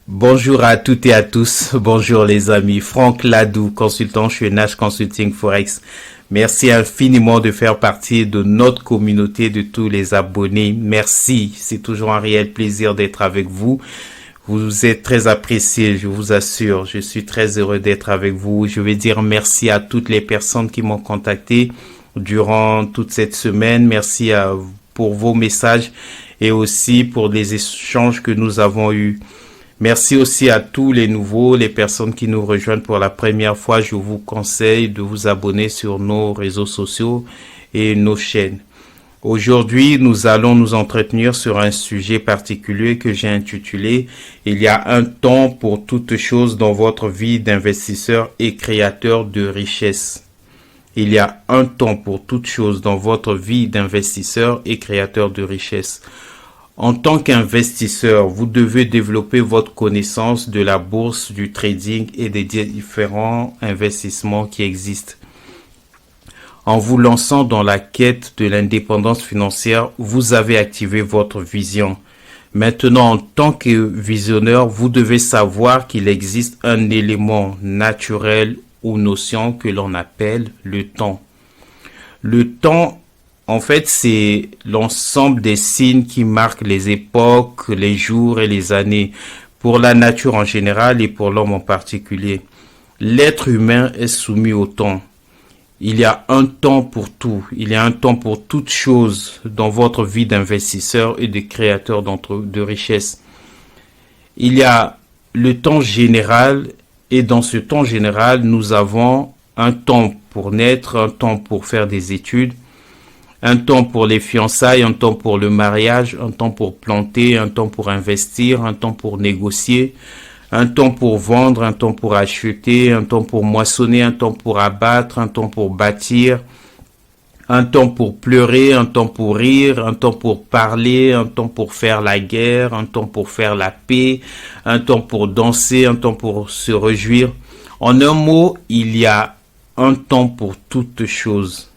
Bonjour à toutes et à tous. Bonjour les amis. Franck Ladou, consultant chez Nash Consulting Forex. Merci infiniment de faire partie de notre communauté de tous les abonnés. Merci. C'est toujours un réel plaisir d'être avec vous. Vous êtes très appréciés, je vous assure. Je suis très heureux d'être avec vous. Je vais dire merci à toutes les personnes qui m'ont contacté durant toute cette semaine. Merci pour vos messages et aussi pour les échanges que nous avons eus. Merci aussi à tous les nouveaux, les personnes qui nous rejoignent pour la première fois. Je vous conseille de vous abonner sur nos réseaux sociaux et nos chaînes. Aujourd'hui, nous allons nous entretenir sur un sujet particulier que j'ai intitulé « Il y a un temps pour toute chose dans votre vie d'investisseur et créateur de richesse ». Il y a un temps pour toute chose dans votre vie d'investisseur et créateur de richesse. En tant qu'investisseur, vous devez développer votre connaissance de la bourse, du trading et des différents investissements qui existent. En vous lançant dans la quête de l'indépendance financière, vous avez activé votre vision. Maintenant, en tant que visionneur, vous devez savoir qu'il existe un élément naturel ou notion que l'on appelle le temps. Le temps, en fait, c'est l'ensemble des signes qui marquent les époques, les jours et les années, pour la nature en général et pour l'homme en particulier. L'être humain est soumis au temps. Il y a un temps pour tout. Il y a un temps pour toute chose dans votre vie d'investisseur et de créateur de richesse. Il y a le temps général et dans ce temps général, nous avons un temps pour naître, un temps pour faire des études, un temps pour les fiançailles, un temps pour le mariage, un temps pour planter, un temps pour investir, un temps pour négocier, un temps pour vendre, un temps pour acheter, un temps pour moissonner, un temps pour abattre, un temps pour bâtir, un temps pour pleurer, un temps pour rire, un temps pour parler, un temps pour faire la guerre, un temps pour faire la paix, un temps pour danser, un temps pour se réjouir. En un mot, il y a un temps pour toute chose.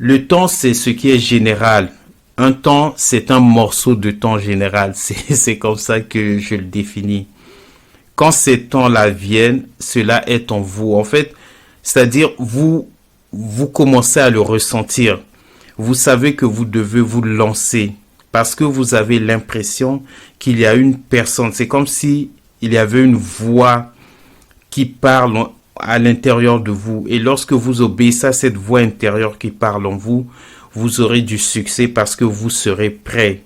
Le temps, c'est ce qui est général. Un temps, c'est un morceau de temps général. C'est comme ça que je le définis. Quand ces temps-là viennent, cela est en vous. En fait, c'est-à-dire, vous commencez à le ressentir. Vous savez que vous devez vous lancer parce que vous avez l'impression qu'il y a une personne. C'est comme si il y avait une voix qui parle à l'intérieur de vous. Et lorsque vous obéissez à cette voix intérieure qui parle en vous, vous aurez du succès parce que vous serez prêt.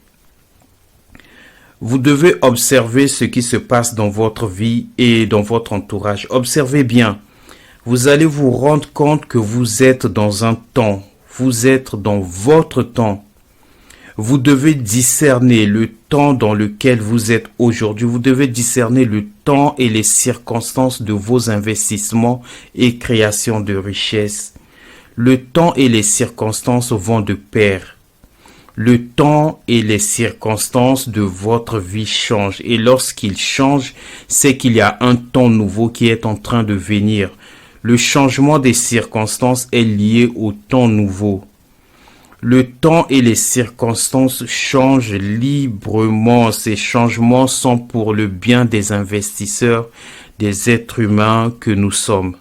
Vous devez observer ce qui se passe dans votre vie et dans votre entourage. Observez bien. Vous allez vous rendre compte que vous êtes dans un temps. Vous êtes dans votre temps. Vous devez discerner le temps dans lequel vous êtes aujourd'hui. Vous devez discerner le temps et les circonstances de vos investissements et création de richesses. Le temps et les circonstances vont de pair. Le temps et les circonstances de votre vie changent. Et lorsqu'ils changent, c'est qu'il y a un temps nouveau qui est en train de venir. Le changement des circonstances est lié au temps nouveau. Le temps et les circonstances changent librement. Ces changements sont pour le bien des investisseurs, des êtres humains que nous sommes.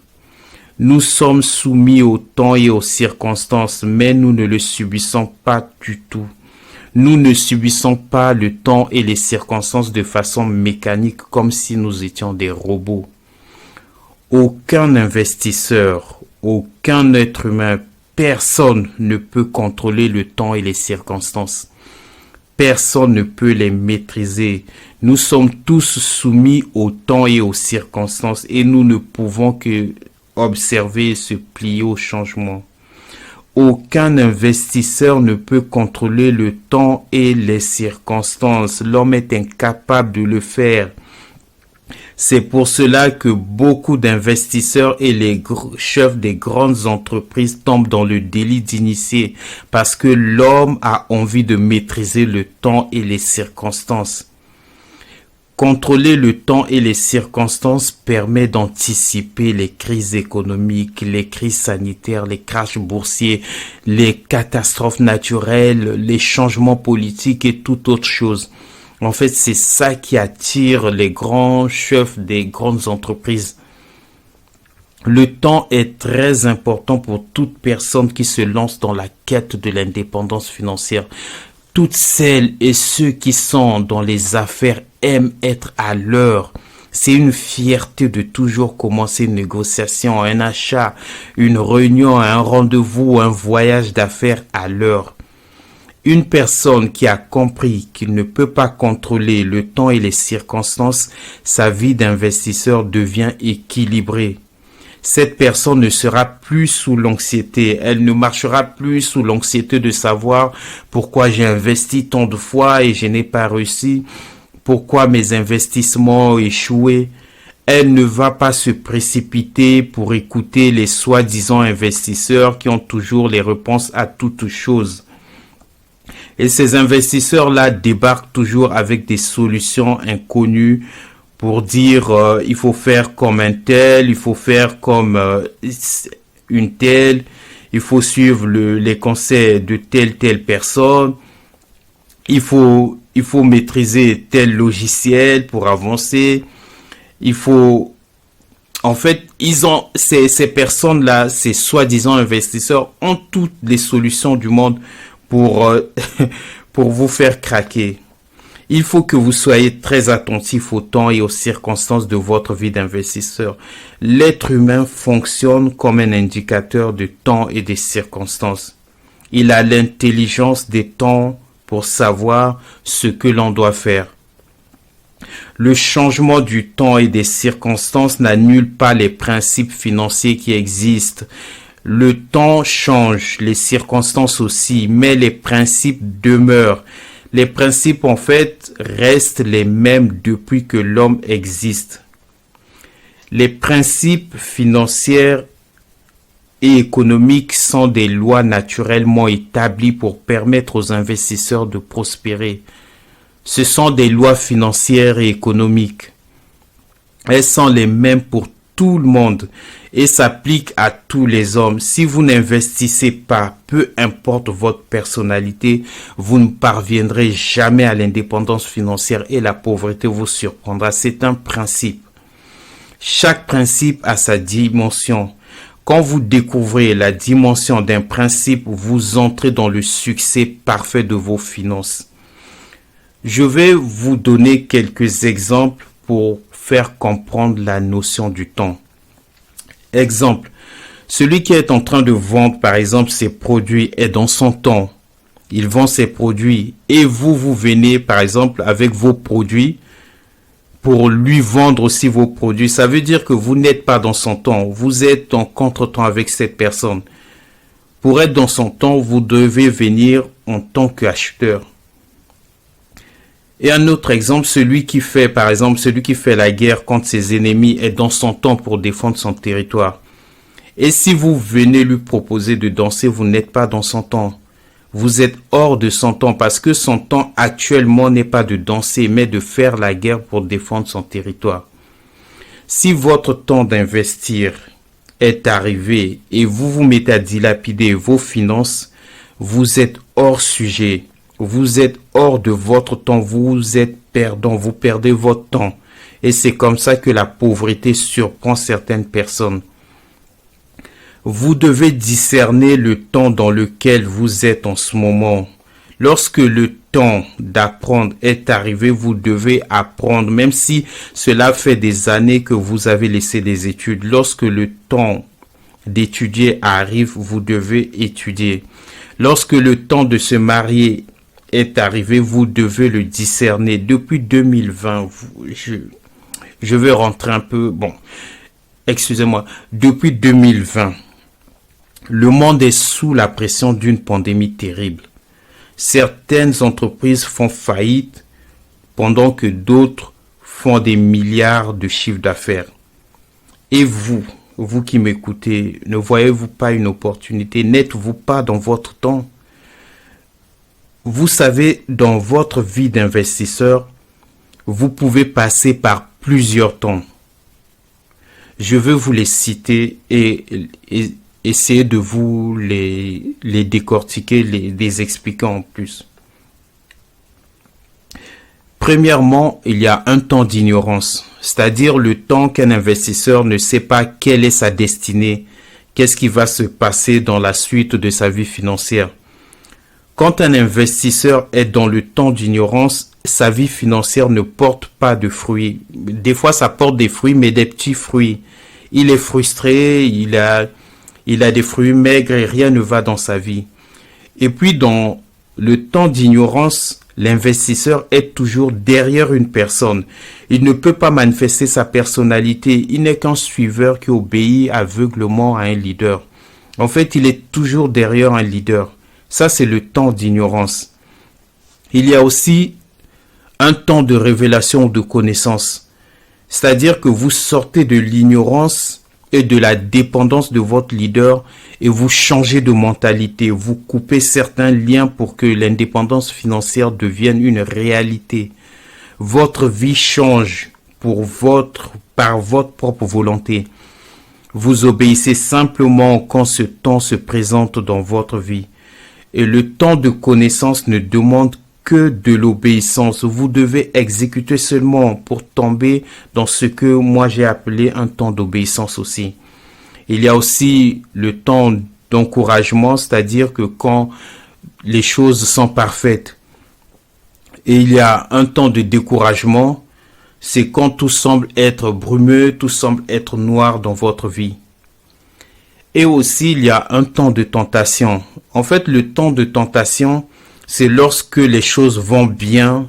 Nous sommes soumis au temps et aux circonstances, mais nous ne le subissons pas du tout. Nous ne subissons pas le temps et les circonstances de façon mécanique comme si nous étions des robots. Aucun investisseur, aucun être humain, personne ne peut contrôler le temps et les circonstances. Personne ne peut les maîtriser. Nous sommes tous soumis au temps et aux circonstances et nous ne pouvons que observer et se plier au changement. Aucun investisseur ne peut contrôler le temps et les circonstances. L'homme est incapable de le faire. C'est pour cela que beaucoup d'investisseurs et les chefs des grandes entreprises tombent dans le délit d'initié parce que l'homme a envie de maîtriser le temps et les circonstances. Contrôler le temps et les circonstances permet d'anticiper les crises économiques, les crises sanitaires, les crashs boursiers, les catastrophes naturelles, les changements politiques et toute autre chose. En fait, c'est ça qui attire les grands chefs des grandes entreprises. Le temps est très important pour toute personne qui se lance dans la quête de l'indépendance financière. Toutes celles et ceux qui sont dans les affaires aiment être à l'heure. C'est une fierté de toujours commencer une négociation, un achat, une réunion, un rendez-vous, un voyage d'affaires à l'heure. Une personne qui a compris qu'il ne peut pas contrôler le temps et les circonstances, sa vie d'investisseur devient équilibrée. Cette personne ne sera plus sous l'anxiété. Elle ne marchera plus sous l'anxiété de savoir pourquoi j'ai investi tant de fois et je n'ai pas réussi, pourquoi mes investissements ont échoué. Elle ne va pas se précipiter pour écouter les soi-disant investisseurs qui ont toujours les réponses à toutes choses. Et ces investisseurs-là débarquent toujours avec des solutions inconnues pour dire il faut faire comme un tel, il faut faire comme une telle, il faut suivre les conseils de telle personne, il faut maîtriser tel logiciel pour avancer, il faut... En fait, ces personnes-là, ces soi-disant investisseurs, ont toutes les solutions du monde pour, pour vous faire craquer. Il faut que vous soyez très attentif au temps et aux circonstances de votre vie d'investisseur. L'être humain fonctionne comme un indicateur de temps et des circonstances. Il a l'intelligence des temps pour savoir ce que l'on doit faire. Le changement du temps et des circonstances n'annule pas les principes financiers qui existent. Le temps change, les circonstances aussi, mais les principes demeurent. Les principes, en fait, restent les mêmes depuis que l'homme existe. Les principes financiers et économiques sont des lois naturellement établies pour permettre aux investisseurs de prospérer. Ce sont des lois financières et économiques. Elles sont les mêmes pour tout le monde et s'appliquent à tous les hommes. Si vous n'investissez pas, peu importe votre personnalité, vous ne parviendrez jamais à l'indépendance financière et la pauvreté vous surprendra. C'est un principe. Chaque principe a sa dimension. Quand vous découvrez la dimension d'un principe, vous entrez dans le succès parfait de vos finances. Je vais vous donner quelques exemples pour faire comprendre la notion du temps. Exemple, celui qui est en train de vendre par exemple ses produits est dans son temps. Il vend ses produits et vous venez par exemple avec vos produits pour lui vendre aussi vos produits. Ça veut dire que vous n'êtes pas dans son temps, vous êtes en contre-temps avec cette personne. Pour être dans son temps, vous devez venir en tant qu'acheteur. Et un autre exemple, celui qui fait la guerre contre ses ennemis est dans son temps pour défendre son territoire. Et si vous venez lui proposer de danser, vous n'êtes pas dans son temps. Vous êtes hors de son temps parce que son temps actuellement n'est pas de danser, mais de faire la guerre pour défendre son territoire. Si votre temps d'investir est arrivé et vous vous mettez à dilapider vos finances, vous êtes hors sujet. Vous êtes hors de votre temps, vous êtes perdant, vous perdez votre temps. Et c'est comme ça que la pauvreté surprend certaines personnes. Vous devez discerner le temps dans lequel vous êtes en ce moment. Lorsque le temps d'apprendre est arrivé, vous devez apprendre, même si cela fait des années que vous avez laissé des études. Lorsque le temps d'étudier arrive, vous devez étudier. Lorsque le temps de se marier est arrivé, vous devez le discerner. Depuis 2020, je vais rentrer un peu, excusez-moi, depuis 2020, le monde est sous la pression d'une pandémie terrible. Certaines entreprises font faillite pendant que d'autres font des milliards de chiffres d'affaires. Et vous qui m'écoutez, ne voyez-vous pas une opportunité? N'êtes-vous pas dans votre temps? Vous savez, dans votre vie d'investisseur, vous pouvez passer par plusieurs temps. Je veux vous les citer et essayer de vous les décortiquer, les expliquer en plus. Premièrement, il y a un temps d'ignorance, c'est-à-dire le temps qu'un investisseur ne sait pas quelle est sa destinée, qu'est-ce qui va se passer dans la suite de sa vie financière. Quand un investisseur est dans le temps d'ignorance, sa vie financière ne porte pas de fruits. Des fois, ça porte des fruits, mais des petits fruits. Il est frustré, il a des fruits maigres et rien ne va dans sa vie. Et puis, dans le temps d'ignorance, l'investisseur est toujours derrière une personne. Il ne peut pas manifester sa personnalité. Il n'est qu'un suiveur qui obéit aveuglement à un leader. En fait, il est toujours derrière un leader. Ça, c'est le temps d'ignorance. Il y a aussi un temps de révélation ou de connaissance. C'est-à-dire que vous sortez de l'ignorance et de la dépendance de votre leader et vous changez de mentalité. Vous coupez certains liens pour que l'indépendance financière devienne une réalité. Votre vie change par votre propre volonté. Vous obéissez simplement quand ce temps se présente dans votre vie. Et le temps de connaissance ne demande que de l'obéissance. Vous devez exécuter seulement pour tomber dans ce que moi j'ai appelé un temps d'obéissance aussi. Il y a aussi le temps d'encouragement, c'est-à-dire que quand les choses sont parfaites. Et il y a un temps de découragement, c'est quand tout semble être brumeux, tout semble être noir dans votre vie. Et aussi, il y a un temps de tentation. En fait, le temps de tentation, c'est lorsque les choses vont bien,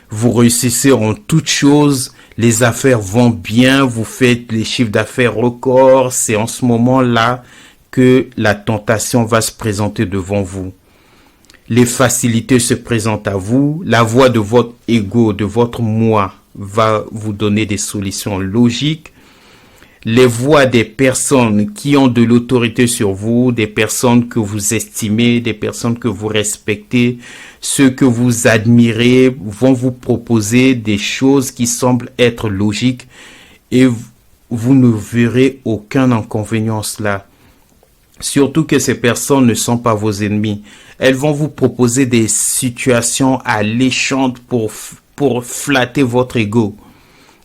vous réussissez en toutes choses, les affaires vont bien, vous faites les chiffres d'affaires records. C'est en ce moment-là que la tentation va se présenter devant vous. Les facilités se présentent à vous, la voix de votre ego, de votre moi, va vous donner des solutions logiques. Les voix des personnes qui ont de l'autorité sur vous, des personnes que vous estimez, des personnes que vous respectez, ceux que vous admirez, vont vous proposer des choses qui semblent être logiques et vous ne verrez aucun inconvénient à cela. Surtout que ces personnes ne sont pas vos ennemis. Elles vont vous proposer des situations alléchantes pour flatter votre ego.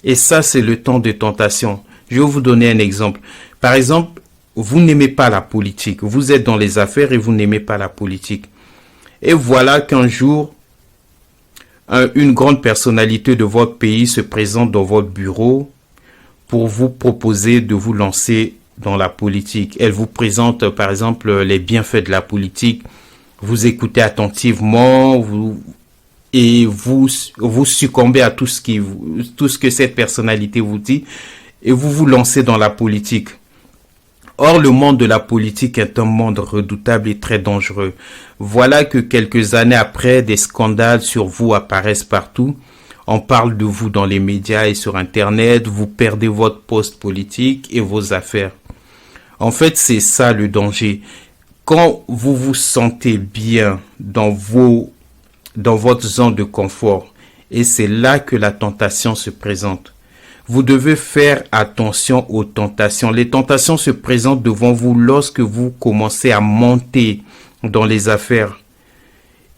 Et ça, c'est le temps de tentation. Je vais vous donner un exemple. Par exemple, vous n'aimez pas la politique. Vous êtes dans les affaires et vous n'aimez pas la politique. Et voilà qu'un jour, une grande personnalité de votre pays se présente dans votre bureau pour vous proposer de vous lancer dans la politique. Elle vous présente, par exemple, les bienfaits de la politique. Vous écoutez attentivement, vous succombez à tout ce que cette personnalité vous dit. Et vous vous lancez dans la politique. Or, le monde de la politique est un monde redoutable et très dangereux. Voilà que quelques années après, des scandales sur vous apparaissent partout. On parle de vous dans les médias et sur Internet. Vous perdez votre poste politique et vos affaires. En fait, c'est ça le danger. Quand vous vous sentez bien dans votre zone de confort, et c'est là que la tentation se présente. Vous devez faire attention aux tentations. Les tentations se présentent devant vous lorsque vous commencez à monter dans les affaires.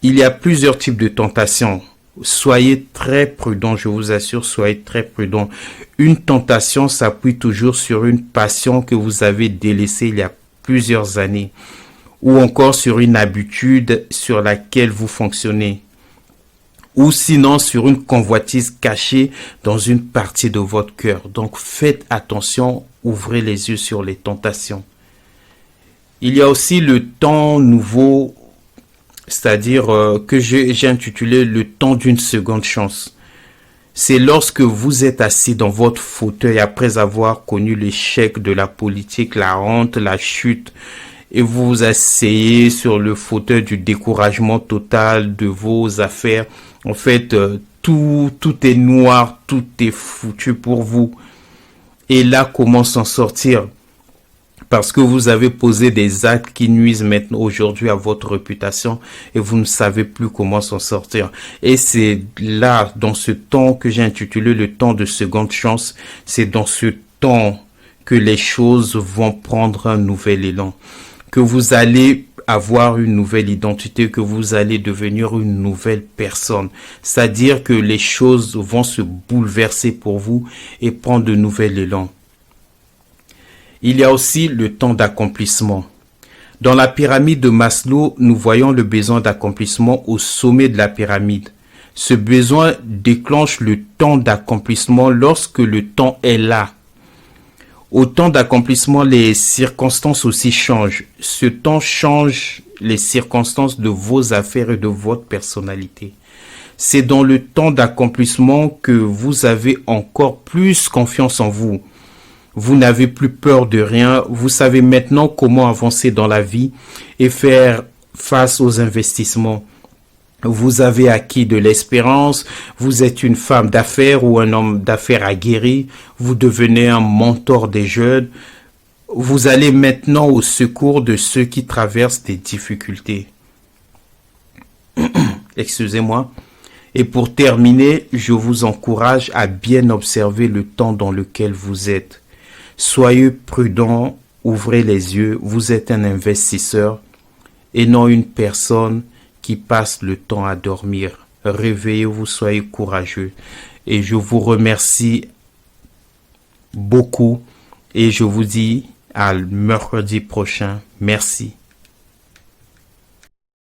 Il y a plusieurs types de tentations. Soyez très prudents, je vous assure, soyez très prudents. Une tentation s'appuie toujours sur une passion que vous avez délaissée il y a plusieurs années, ou encore sur une habitude sur laquelle vous fonctionnez, ou sinon sur une convoitise cachée dans une partie de votre cœur. Donc faites attention, ouvrez les yeux sur les tentations. Il y a aussi le temps nouveau, c'est-à-dire que j'ai intitulé le temps d'une seconde chance. C'est lorsque vous êtes assis dans votre fauteuil après avoir connu l'échec de la politique, la honte, la chute, et vous vous asseyez sur le fauteuil du découragement total de vos affaires. En fait, tout est noir, tout est foutu pour vous. Et là, comment s'en sortir? Parce que vous avez posé des actes qui nuisent maintenant aujourd'hui à votre réputation et vous ne savez plus comment s'en sortir. Et c'est là, dans ce temps que j'ai intitulé le temps de seconde chance, c'est dans ce temps que les choses vont prendre un nouvel élan, que vous allez avoir une nouvelle identité, que vous allez devenir une nouvelle personne. C'est-à-dire que les choses vont se bouleverser pour vous et prendre de nouvel élan. Il y a aussi le temps d'accomplissement. Dans la pyramide de Maslow, nous voyons le besoin d'accomplissement au sommet de la pyramide. Ce besoin déclenche le temps d'accomplissement lorsque le temps est là. Au temps d'accomplissement, les circonstances aussi changent. Ce temps change les circonstances de vos affaires et de votre personnalité. C'est dans le temps d'accomplissement que vous avez encore plus confiance en vous. Vous n'avez plus peur de rien. Vous savez maintenant comment avancer dans la vie et faire face aux investissements. Vous avez acquis de l'espérance, vous êtes une femme d'affaires ou un homme d'affaires aguerri, vous devenez un mentor des jeunes, vous allez maintenant au secours de ceux qui traversent des difficultés. Excusez-moi. Et pour terminer, je vous encourage à bien observer le temps dans lequel vous êtes. Soyez prudent, ouvrez les yeux, vous êtes un investisseur et non une personne qui passe le temps à dormir. Réveillez-vous, soyez courageux. Et je vous remercie beaucoup et je vous dis à mercredi prochain. Merci.